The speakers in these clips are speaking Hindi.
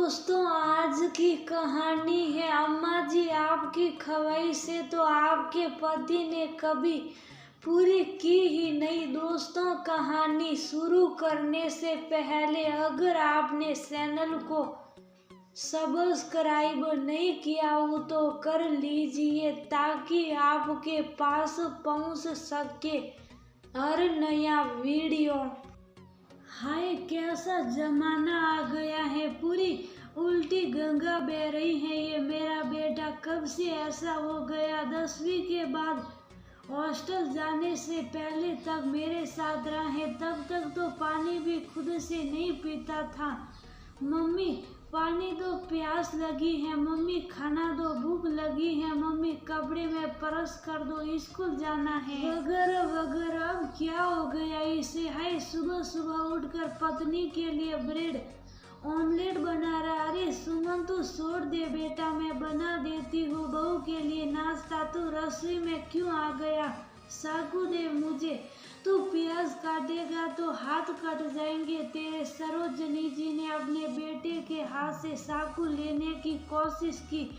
दोस्तों, आज की कहानी है अम्मा जी आपकी ख्वाहिश से तो आपके पति ने कभी पूरी की ही नहीं। दोस्तों, कहानी शुरू करने से पहले अगर आपने चैनल को सब्सक्राइब नहीं किया हो तो कर लीजिए ताकि आपके पास पहुंच सके हर नया वीडियो। हाय, कैसा जमाना आ गया है, पूरी उल्टी गंगा बह रही है। ये मेरा बेटा कब से ऐसा हो गया? 10वीं के बाद हॉस्टल जाने से पहले तक मेरे साथ रहा है। तब तक तो पानी भी खुद से नहीं पीता था। मम्मी पानी दो, प्यास लगी है। मम्मी खाना दो, भूख लगी है। मम्मी कपड़े में प्रेस कर दो, स्कूल जाना है, वगैरह वगैरह। अब क्या हो गया इसे? हाय, सुबह सुबह उठकर पत्नी के लिए ब्रेड ऑमलेट बना रहा। अरे सुमन, तू छोड़ दे बेटा, मैं बना देती हूँ बहू के लिए नाश्ता। तू रसोई में क्यों आ गया? चाकू दे मुझे। तू प्याज काटेगा तो हाथ कट जाएंगे तेरे। सरोजनी जी ने अपने बेटे के हाथ से चाकू लेने की कोशिश की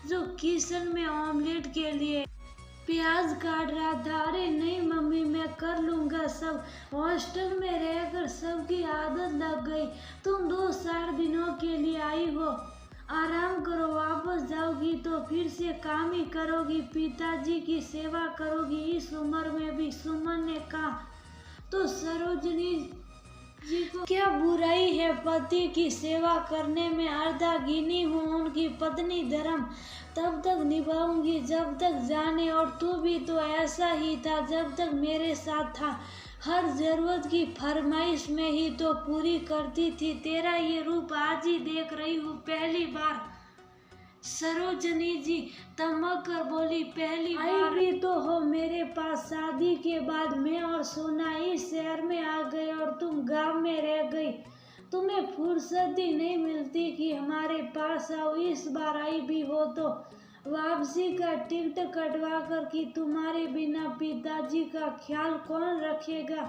जो किचन में ऑमलेट के लिए प्याज काट रहा था। अरे नहीं मम्मी, मैं कर लूँगा सब। हॉस्टल में रहकर सबकी आदत लग गई। तुम 2-4 दिनों के लिए आई हो, आराम करो। वापस जाओगी तो फिर से काम ही करोगी, पिताजी की सेवा करोगी इस उम्र में भी, सुमन ने कहा। तो सरोजनी जी को क्या बुराई है पति की सेवा करने में? अर्धांगिनी हूँ, उनकी पत्नी। धर्म तब तक निभाऊंगी जब तक जाने। और तू भी तो ऐसा ही था जब तक मेरे साथ था। हर जरूरत की फरमाइश में ही तो पूरी करती थी। तेरा ये रूप आज ही देख रही हूँ पहली बार। सरोजनी जी तमक कर बोली, पहली बार भी तो हो मेरे पास। शादी के बाद मैं और सोना इस शहर में आ गए और तुम गांव में रह गई। तुम्हें फुर्सत ही नहीं मिलती कि हमारे पास आओ। इस बार आई भी हो तो वापसी का टिकट कटवा कर कि तुम्हारे बिना पिताजी का ख्याल कौन रखेगा?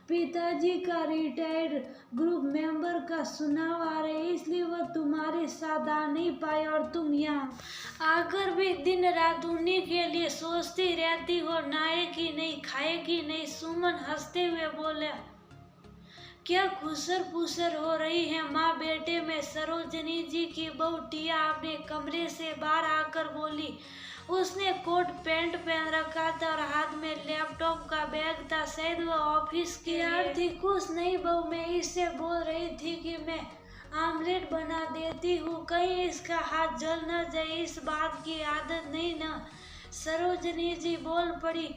पिताजी का रिटायर्ड ग्रुप मेंबर का चुनाव आ रहे, इसलिए वह तुम्हारे साथ आ नहीं पाए और तुम यहाँ आकर भी दिन रात उन्हीं के लिए सोचती रहती हो। नहाएगी नहीं, खाएगी नहीं। सुमन हंसते हुए बोले, क्या खुसर फुसर हो रही है माँ बेटे में? सरोजनी जी की बहू टिया अपने कमरे से बाहर आकर बोली। उसने कोट पैंट पहन रखा था और हाथ में लैपटॉप का बैग था। शायद वह ऑफिस की यार थी। कुछ नहीं बहू, मैं इससे बोल रही थी कि मैं आमलेट बना देती हूँ, कहीं इसका हाथ जल न जाए। इस बात की आदत नहीं ना? सरोजनी जी बोल पड़ी।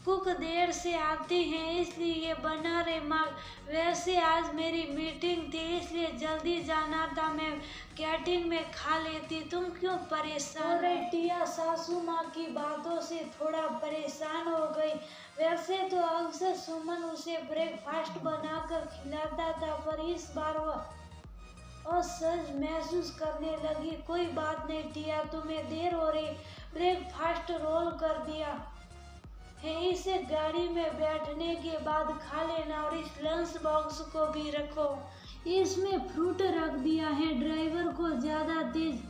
कुक देर से आती हैं इसलिए ये बना रहे माँ। वैसे आज मेरी मीटिंग थी इसलिए जल्दी जाना था, मैं कैंटीन में खा लेती। तुम क्यों परेशान हो? टिया सासू माँ की बातों से थोड़ा परेशान हो गई। वैसे तो अक्सर सुमन उसे ब्रेकफास्ट बनाकर खिलाता था, पर इस बार वह असहज महसूस करने लगी। कोई बात नहीं टिया, तुम्हें देर हो रही, ब्रेकफास्ट रोल कर दिया है, इसे गाड़ी में बैठने के बाद खा लेना। और इस लंच बॉक्स को भी रखो, इसमें फ्रूट रख दिया है। ड्राइवर को ज़्यादा तेज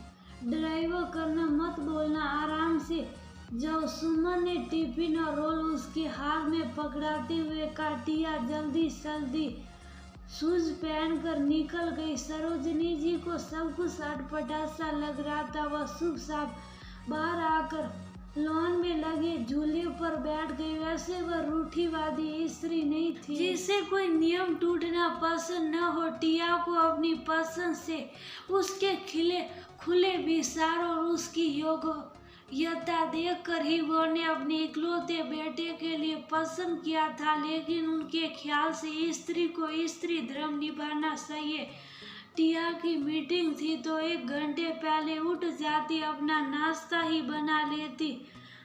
ड्राइव करना मत बोलना, आराम से जाओ। सुमन ने टिफिन और रोल उसके हाथ में पकड़ाते हुए काटिया। जल्दी जल्दी शूज पहन कर निकल गई। सरोजनी जी को सब कुछ अटपटा सा लग रहा था। वह शुभ साफ बाहर आकर लॉन में लगे झूले पर बैठ गई। वैसे वह रूढ़िवादी स्त्री नहीं थी जिसे कोई नियम टूटना पसंद न हो। टिया को अपनी पसंद से उसके खिले खुले विचार और उसकी योग्यता देख कर ही वो ने अपने इकलौते बेटे के लिए पसंद किया था। लेकिन उनके ख्याल से स्त्री को स्त्री धर्म निभाना चाहिए। टिया की मीटिंग थी तो 1 घंटे पहले उठ जाती, अपना नाश्ता ही बना लेती।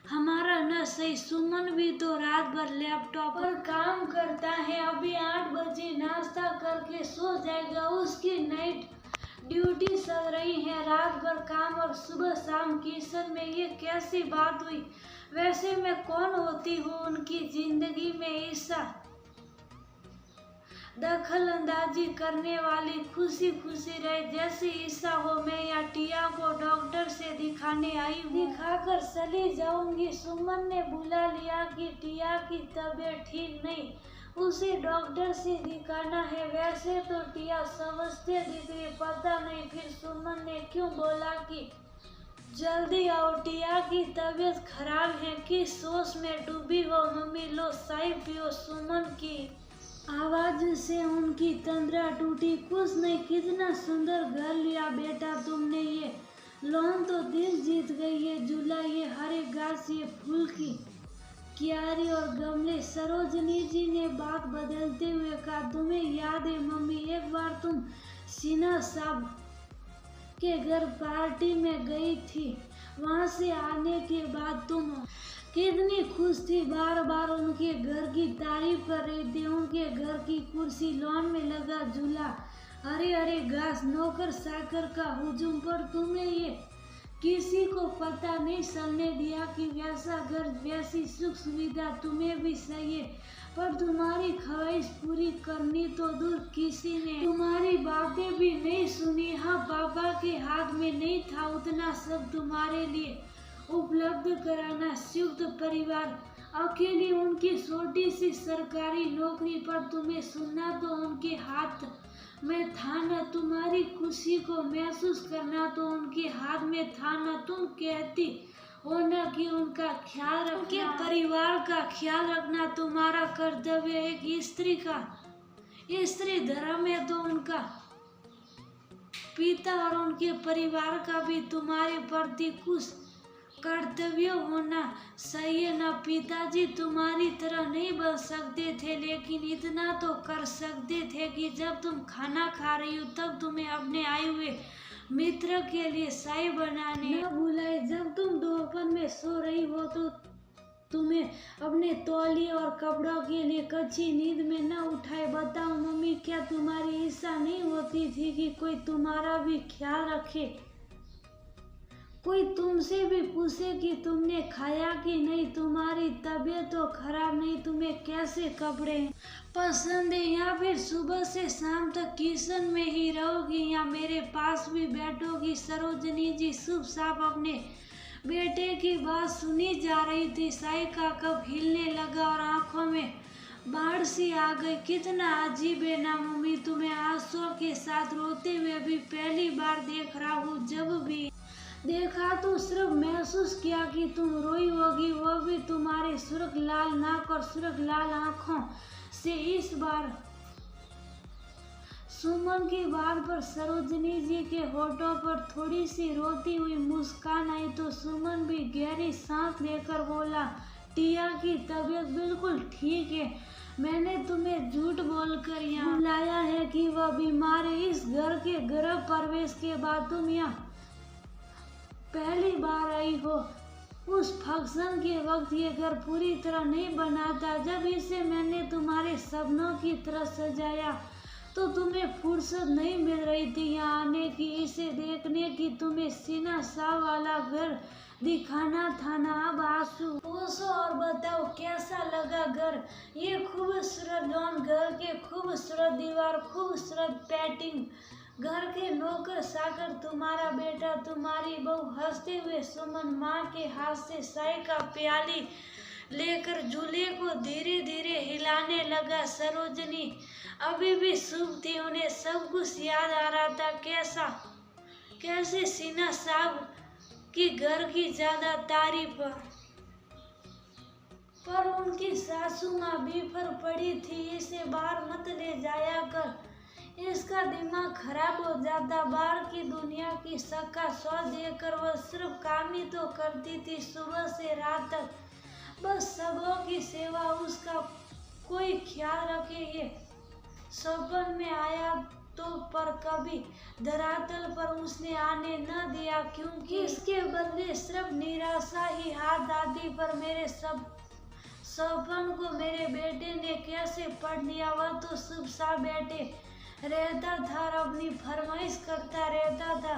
हमारा न सही, सुमन भी तो रात भर लैपटॉप पर काम करता है। अभी 8 बजे नाश्ता करके सो जाएगा। उसकी नाइट ड्यूटी चल रही है, रात भर काम और सुबह शाम किचन में। ये कैसी बात हुई? वैसे मैं कौन होती हूँ उनकी जिंदगी में? ईसा दखल अंदाजी करने वाली खुशी खुशी रहे जैसे ईसा हो मैं या टिया को डॉक्टर से दिखाने आई हूँ। दिखाकर चली जाऊंगी। सुमन ने बुला लिया कि टिया की तबीयत ठीक नहीं, उसे डॉक्टर से दिखाना है। वैसे तो टिया समझते दिख रही, पता नहीं फिर सुमन ने क्यों बोला कि जल्दी आओ, टिया की तबीयत खराब है। किस सोच में डूबी हो मम्मी, लो चाय पियो। सुमन की आवाज से उनकी तंद्रा टूटी। कुछ नहीं, कितना सुंदर घर लिया बेटा तुमने, ये लॉन तो दिल जीत गई, ये झूला, ये हरे घास, ये फूल की क्यारी और गमले। सरोजनी जी ने बात बदलते हुए कहा, तुम्हें याद है मम्मी, एक बार तुम सिन्हा साहब के घर पार्टी में गई थी, वहां से आने के बाद तुम कितनी खुश थी, बार बार उनके घर की तारीफ कर रही थी। उनके घर की कुर्सी, लॉन में लगा झूला, हरे हरे घास, नौकर चाकर का हुजूम, पर तुम्हें ये किसी को पता नहीं चलने दिया कि वैसा घर, वैसी सुख सुविधा तुम्हें भी चाहिए। पर तुम्हारी ख्वाहिश पूरी करनी तो दूर, किसी ने तुम्हारी बातें भी नहीं सुनी। हाँ, पापा के हाथ में नहीं था उतना सब तुम्हारे लिए उपलब्ध कराना। संयुक्त परिवार, अकेली उनकी छोटी सी सरकारी नौकरी, पर तुम्हें सुनना तो उनके हाथ में था न, तुम्हारी खुशी को महसूस करना तो उनके हाथ में था न। तुम कहती हो न कि उनका ख्याल रखना, उनके परिवार का ख्याल रखना तुम्हारा कर्तव्य है। एक स्त्री का स्त्री धर्म है तो उनका पिता और उनके परिवार का भी तुम्हारे प्रति कुछ कर्तव्य होना चाहिए न। पिताजी तुम्हारी तरह नहीं बन सकते थे, लेकिन इतना तो कर सकते थे कि जब तुम खाना खा रही हो तब तुम्हें अपने आए हुए मित्र के लिए चाय बनाने न भूलाए। जब तुम दोपहर में सो रही हो तो तुम्हें अपने तौलिए और कपड़ों के लिए कच्ची नींद में न उठाए। बताओ मम्मी, क्या तुम्हारी इच्छा नहीं होती थी कि कोई तुम्हारा भी ख्याल रखे, कोई तुमसे भी पूछे कि तुमने खाया कि नहीं, तुम्हारी तबीयत तो खराब नहीं, तुम्हें कैसे कपड़े पसंद है, या फिर सुबह से शाम तक किचन में ही रहोगी या मेरे पास भी बैठोगी। सरोजनी जी चुपचाप अपने बेटे की बात सुनी जा रही थी। चाय का कप हिलने लगा और आंखों में बाढ़ सी आ गई। कितना अजीब है ना मम्मी, तुम्हें आंसुओं के साथ रोते हुए भी पहली बार देख रहा हूँ। जब भी देखा तो सिर्फ महसूस किया कि तुम रोई होगी, वो भी तुम्हारे सुर्ख लाल नाक और सुर्ख लाल आंखों से। इस बार सुमन की बात पर सरोजनी जी के होठों पर थोड़ी सी रोती हुई मुस्कान आई तो सुमन भी गहरी सांस लेकर बोला, टिया की तबीयत बिल्कुल ठीक है, मैंने तुम्हें झूठ बोलकर यहाँ लाया है कि वह बीमार है। इस घर के गृह प्रवेश के बाद तुम यहाँ पहली बार आई हो। उस फंक्शन के वक्त ये घर पूरी तरह नहीं बना था। जब इसे मैंने तुम्हारे सपनों की तरह सजाया तो तुम्हें फुर्सत नहीं मिल रही थी यहाँ आने की, इसे देखने की। तुम्हें सिन्हा साहब वाला घर दिखाना था ना। अब आंसू पोंछो और बताओ कैसा लगा घर, ये खूबसूरत लॉन, घर के खूबसूरत दीवार, खूबसूरत पेंटिंग, घर के नौकर चाकर, तुम्हारा बेटा, तुम्हारी बहू। हंसते हुए सुमन माँ के हाथ से चाय का प्याली लेकर झूले को धीरे धीरे हिलाने लगा। सरोजनी अभी भी शुभ थी, उन्हें सब कुछ याद आ रहा था। कैसे सिन्हा साहब की घर की ज्यादा तारीफ, पर उनकी सासू माँ बीफर पड़ी थी, इसे बाहर मत ले जाया कर, इसका दिमाग खराब हो जाता। बाहर की दुनिया की सक्का सौ देकर वह सिर्फ काम ही तो करती थी सुबह से रात तक, बस सबों की सेवा। उसका कोई ख्याल रखे ये सपन में आया तो, पर कभी धरातल पर उसने आने न दिया, क्योंकि इसके बदले सिर्फ निराशा ही हाथ आती। पर मेरे सपन को मेरे बेटे ने कैसे पढ़ लिया। वह तो चुपचाप बैठे रहता था और अपनी फरमाइश करता रहता था।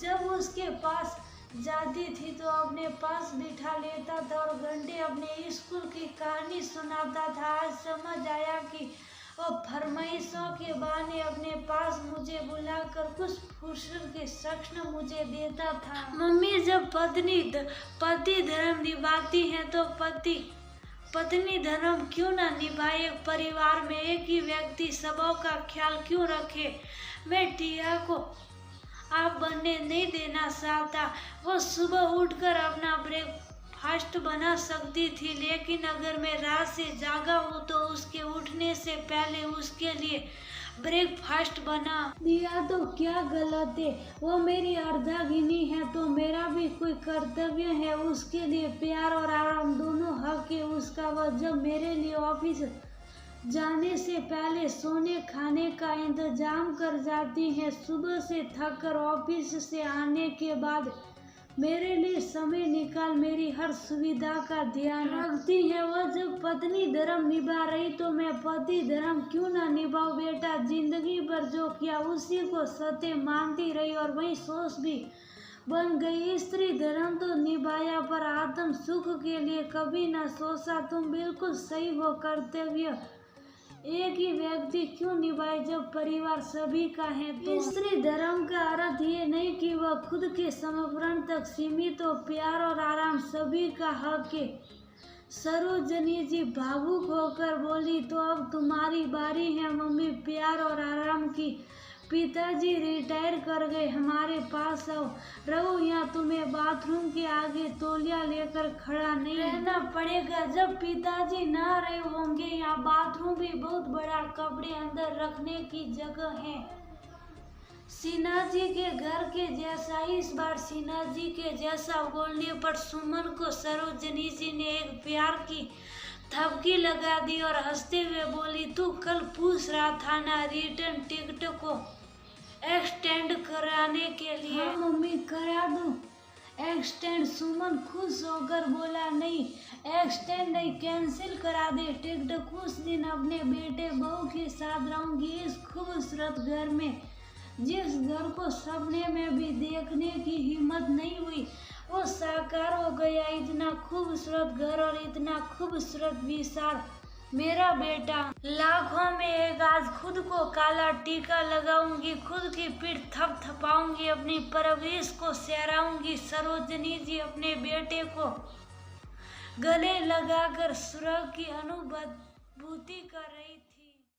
जब उसके पास जाती थी तो अपने पास बिठा लेता था और घंटे अपने स्कूल की कहानी सुनाता था। आज समझ आया कि और फरमाइशों के बहाने अपने पास मुझे बुलाकर कुछ फुर्सत के क्षण मुझे देता था। मम्मी, जब पति धर्म निभाती है तो पत्नी धर्म क्यों ना निभाए? एक परिवार में एक ही व्यक्ति सबों का ख्याल क्यों रखे? मैं टिया को आप बनने नहीं देना चाहता। वो सुबह उठकर अपना ब्रेकफास्ट बना सकती थी, लेकिन अगर मैं रात से जागा हूँ तो उसके उठने से पहले उसके लिए ब्रेकफास्ट बना दिया तो क्या गलत है? वो मेरी अर्धांगिनी है तो मेरा भी कोई कर्तव्य है उसके लिए प्यार और आराम दोनों हक है उसका। वह जब मेरे लिए ऑफिस जाने से पहले सोने खाने का इंतजाम कर जाती है, सुबह से थक कर ऑफिस से आने के बाद मेरे लिए समय निकाल मेरी हर सुविधा का ध्यान रखती है। वह जब पत्नी धर्म निभा रही तो मैं पति धर्म क्यों ना निभाऊं? बेटा, जिंदगी भर जो किया उसी को सत्य मानती रही और वही सोच भी बन गई। स्त्री धर्म तो निभाया पर आत्म सुख के लिए कभी न सोचा। तुम बिल्कुल सही हो, कर्तव्य एक ही व्यक्ति क्यों निभाए जब परिवार सभी का है? तो स्त्री धर्म का अर्थ ये नहीं कि वह खुद के समर्पण तक सीमित हो, प्यार और आराम सभी का हक है। सरोजनी जी भावुक होकर बोली, तो अब तुम्हारी बारी है मम्मी प्यार और आराम की। पिताजी रिटायर कर गए, हमारे पास आओ, रहो यहाँ, तुम्हें बाथरूम के आगे तौलिया लेकर खड़ा नहीं रहना पड़ेगा। जब पिताजी ना रहे होंगे, यहाँ बाथरूम भी बहुत बड़ा, कपड़े अंदर रखने की जगह है। सिन्हा जी के घर के जैसा। इस बार सिन्हा जी के जैसा बोलने पर सुमन को सरोजनी जी ने एक प्यार की थपकी लगा दी और हंसते हुए बोली, तू कल पूछ रहा था ना रिटर्न टिकट को एक्सटेंड कराने के लिए? हाँ मम्मी, करा दूं एक्सटेंड। सुमन खुश होकर बोला, नहीं एक्सटेंड नहीं, कैंसिल करा दे टिकट। कुछ दिन अपने बेटे बहू के साथ रहूंगी इस खूबसूरत घर में, जिस घर को सपने में भी देखने की हिम्मत नहीं हुई वो साकार हो गया। इतना खूबसूरत घर और इतना खूबसूरत विशाल मेरा बेटा। लाखों में एक आज खुद को काला टीका लगाऊंगी, खुद की पीठ थपथपाऊंगी, अपनी परवरिश को सहराऊंगी। सरोजनी जी अपने बेटे को गले लगाकर सुरग की अनुभूति कर रही